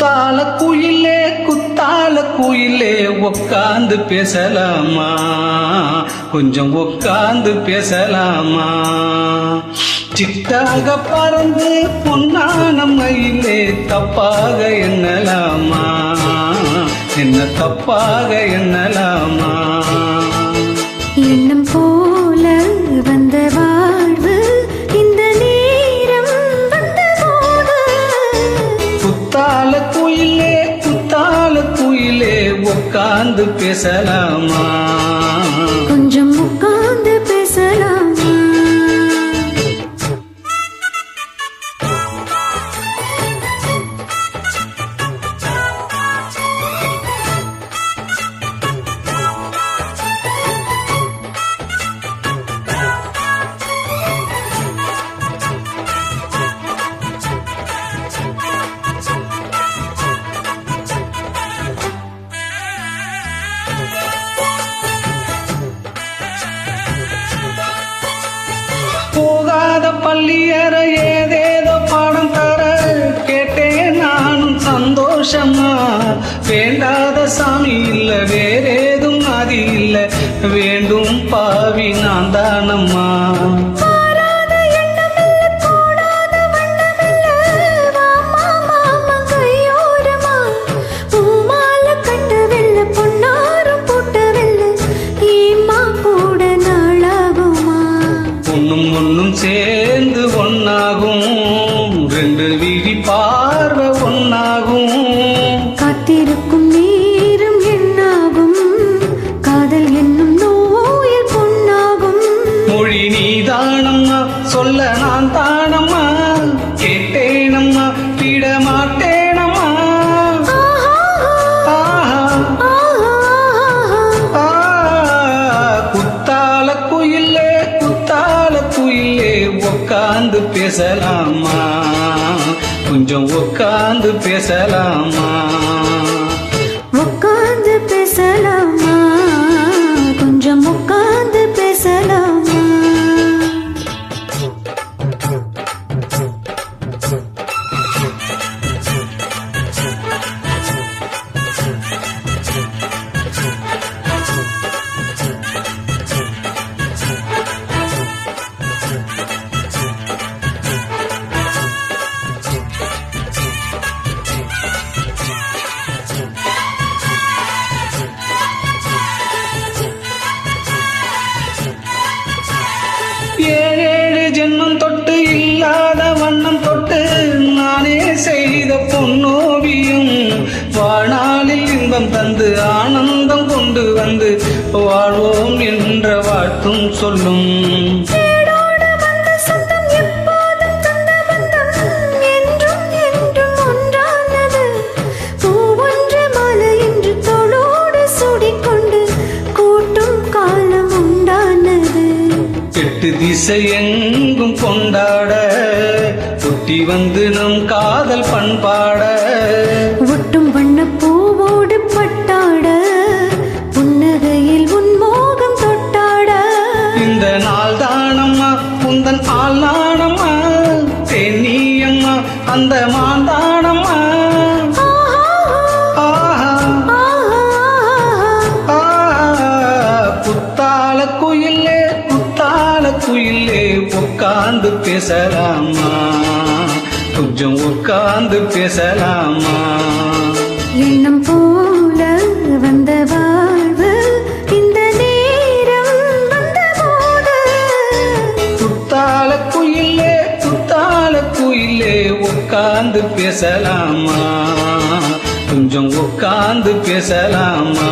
குத்தால குயிலே குத்தால குயிலே உக்காந்து பேசலாமா, கொஞ்சம் உக்காந்து பேசலாமா. சிட்டாக பறந்து பொன்னான மயிலே தப்பாக எண்ணலாமா, என்ன தப்பாக எண்ணலாமா. எண்ணம் போல வந்த வாழ்வு இந்த நேரம் வந்த போது. குத்தால குயிலே உக்காந்து பேசலாமா, கொஞ்சம் உட்கார்ந்து பேசலாமா. போகாத பள்ளியற ஏதேதோ பாடம் தர கேட்டேன் நானும் சந்தோஷமா. வேண்டாத சாமி இல்ல வேறேதும் அது இல்ல, வேண்டும் பாவி நான் தானம்மா. ஒன்னும் சேர்ந்து ஒன்னாகும், ரெண்டு விழி பார்வை ஒன்னாகும். காத்திருக்கும் நேரம் என்னாகும், காதல் என்னும் நோயில் பொன்னாகும். மொழி நீ தானம்மா, சொல்ல நான் தானம்மா. கேட்டேனம்மா, விட மாட்டேனம்மா. குத்தால குயிலே உக்காந்து பேசலாமா, கொஞ்சம் உக்காந்து பேசலாமா. உட்கார்ந்து பேசலாமா, கொஞ்சம் உட்கார்ந்து பேசலாமா. ஏழு ஜென்மம் தொட்டு இல்லாத வண்ணம் தொட்டு நானே செய்த பொன்னோவியம். வாழ்நாளில் இன்பம் தந்து ஆனந்தம் கொண்டு வந்து வாழ்வோம் என்ற வாழ்த்தும் சொல்லும். எட்டு திசை எங்கும் கொண்டாட ஒட்டி வந்து நம் காதல் பண்பாட. ஒட்டும் வண்ண பூவோடு பட்டாட, புன்னகையில் உன்மோகம் தொட்டாட. இந்த நாள் தானம்மா உந்தன் ஆள் நாணம்மா, தென்னியம்மா அந்த மாந்தானம்மா. குயிலே உட்காந்து பேசலாமா, கொஞ்சம் உட்காந்து பேசலாமா. எண்ணம் போல வந்த வாழ்வு இந்த நேரம் வந்த போது. குத்தால குயிலே உட்காந்து பேசலாமா, கொஞ்சம் உட்காந்து பேசலாமா.